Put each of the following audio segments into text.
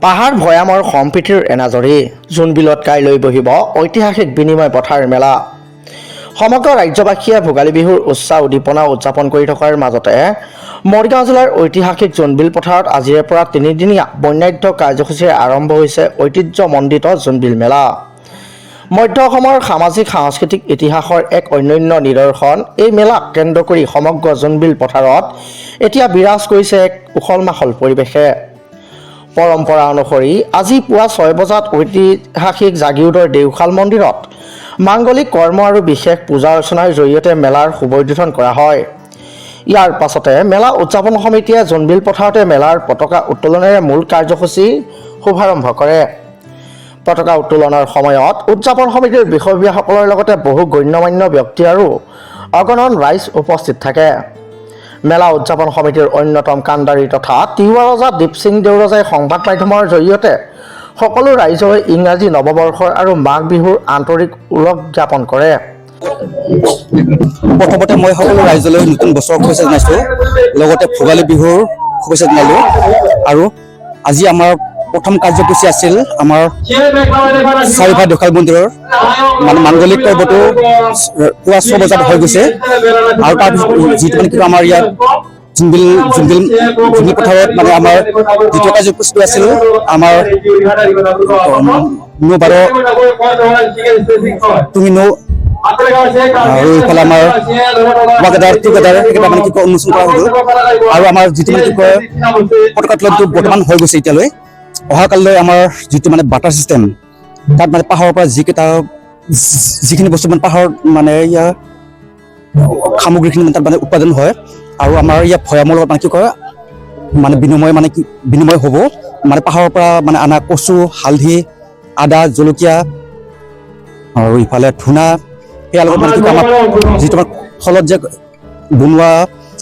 পাহাৰ ভৈয়ামৰ সম্প্ৰীতিৰ এনাজৰী জোনবিলত কাইলৈ বহিব ঐতিহাসিক বিনিময় পথাৰ মেলা। সমগ্ৰ ৰাজ্যবাসীয়ে ভোগালী বিহুৰ উৎসাহ উদ্দীপনা উদযাপন কৰি থকাৰ মাজতে মৰিগাঁও জিলাৰ ঐতিহাসিক জোনবিল পথাৰত আজিৰে পৰা তিনিদিনীয়া বৰ্ণাঢ্য কাৰ্যসূচীৰে আৰম্ভ হৈছে ঐতিহ্যমণ্ডিত জোনবিল মেলা। মধ্য অসমৰ সামাজিক সাংস্কৃতিক ইতিহাসৰ এক অনন্য নিদৰ্শন এই মেলাক কেন্দ্ৰ কৰি সমগ্ৰ জোনবিল পথাৰত এতিয়া বিৰাজ কৰিছে এক উখল মাখল পৰিৱেশে। পৰম্পৰা অনুসৰি আজি পুৱা 6 বজাত ঐতিহাসিক জাগিৰোডৰ দেওশাল মন্দিৰত মাংগলিক কৰ্ম আৰু বিশেষ পূজা অৰ্চনাৰ জৰিয়তে মেলাৰ শুভোদ্বোধন কৰা হয়। ইয়াৰ পাছতে মেলা উদযাপন সমিতিয়ে জোনবিল পথাৰতে মেলাৰ পতাকা উত্তোলনেৰে মূল কাৰ্যসূচী শুভাৰম্ভ কৰে। পতাকা উত্তোলনৰ সময়ত উদযাপন সমিতিৰ বিষয়ববীয়াসকলৰ লগতে বহু গণ্যমান্য ব্যক্তি আৰু অগণন ৰাইজ উপস্থিত থাকে। মেলা উদযাপন সমিতিৰ অন্যতম কাণ্ডাৰী তথা তিৱা ৰজা দীপসিং দেওৰজাই সংবাদ মাধ্যমৰ জৰিয়তে সকলো ৰাইজলৈ ইংৰাজী নৱবৰ্ষৰ আৰু মাঘ বিহুৰ আন্তৰিক ওলগ জ্ঞাপন কৰে। প্ৰথমতে মই সকলো ৰাইজলৈ নতুন বছৰৰ শুভেচ্ছা জনাইছোঁ, লগতে ভোগালী বিহুৰ শুভেচ্ছা জনালোঁ। আৰু আজি আমাৰ প্ৰথম কাৰ্যসূচী আছিল আমাৰ চাৰিভাৰ দেওশাল মন্দিৰৰ মাংগলিক পৰ্বটো পুৱা 6 বজাত হৈ গৈছে। আৰু তাৰপিছত যিটো মানে কিবা আমাৰ ইয়াত জোনবিল পথাৰত মানে আমাৰ দ্বিতীয় কাৰ্যসূচীটো আছিল আমাৰ আৰু এইফালে আমাৰ মানে কি কয় উন্মোচন কৰা হ'ল। আৰু আমাৰ যিটো মানে কি কয় পতাকা উত্তোলনটো বৰ্তমান হৈ গৈছে এতিয়ালৈ। অহাকালিলৈ আমাৰ যিটো মানে বাটাৰ চিষ্টেম, তাত মানে পাহাৰৰ পৰা যিখিনি বস্তু মানে পাহাৰত মানে ইয়াৰ সামগ্ৰীখিনি তাত মানে উৎপাদন হয়। আৰু আমাৰ ইয়াত ভৈয়ামৰ লগত মানে কি কয় মানে বিনিময় হ'ব। মানে পাহাৰৰ পৰা মানে অনা কচু, হালধি, আদা, জলকীয়া আৰু ইফালে ধূনা, ইয়াৰ লগত মানে কি কয় আমাৰ যিটো আমাৰ খলত যে বনোৱা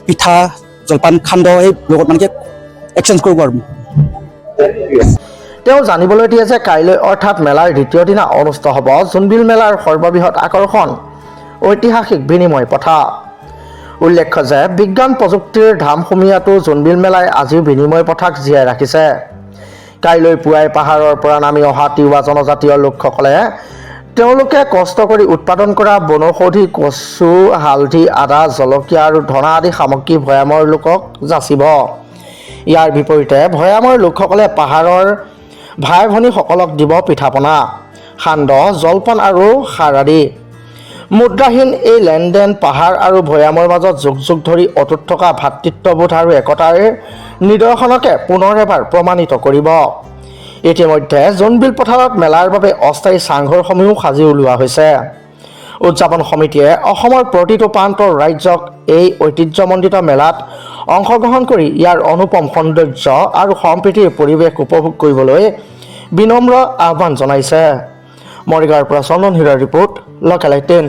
পিঠা, জলপান, সান্দহ এই লগত মানে কি এক্সচেঞ্জ কৰিব আৰু। তেওঁ জানিবলৈ দিয়ে যে কাইলৈ অৰ্থাৎ মেলাৰ দ্বিতীয় দিনা অনুষ্ঠিত হ'ব জোনবিল মেলাৰ সৰ্ববৃহৎ আকৰ্ষণ ঐতিহাসিক বিনিময় প্ৰথা। উল্লেখ্য যে বিজ্ঞান প্ৰযুক্তিৰ ধামখুমীয়াটো জোনবিল মেলাই আজিও বিনিময় প্ৰথাক জীয়াই ৰাখিছে। কাইলৈ পুৱাই পাহাৰৰ পৰা নামি অহা তিৱা জনজাতীয় লোকসকলে তেওঁলোকে কষ্ট কৰি উৎপাদন কৰা বনৌষধি কচু, হালধি, আদা, জলকীয়া আৰু ধনা আদি সামগ্ৰী ভৈয়ামৰ লোকক যাচিব। ইয়াৰ বিপৰীতে ভৈয়ামৰ লোকসকলে পাহাৰৰ ভাই ভনীসকলক দিব পিঠাপনা, সান্দহ, জলপান আৰু সাৰ আদি। মুদ্ৰাহীন এই লেনদেন পাহাৰ আৰু ভৈয়ামৰ মাজত যুগ যুগ ধৰি অটুট থকা ভাতৃত্ববোধ আৰু একতাৰ নিদৰ্শনকে পুনৰ এবাৰ প্ৰমাণিত কৰিব। ইতিমধ্যে জোনবিল পথাৰত মেলাৰ বাবে অস্থায়ী চাংঘৰসমূহো সাজি উলিওৱা হৈছে। উদযাপন সমিতিয়ে অসমৰ প্ৰতিটো প্ৰান্তৰ ৰাজ্যক এই ঐতিহ্যমণ্ডিত মেলাত অংশগ্ৰহণ কৰি ইয়াৰ অনুপম সৌন্দৰ্য আৰু সম্প্ৰীতিৰ পৰিৱেশ উপভোগ কৰিবলৈ বিনম্ৰ আহ্বান জনাইছে। মৰিগাঁৱৰ পৰা চন্দন হীৰাৰ ৰিপৰ্ট, লোকেল 18।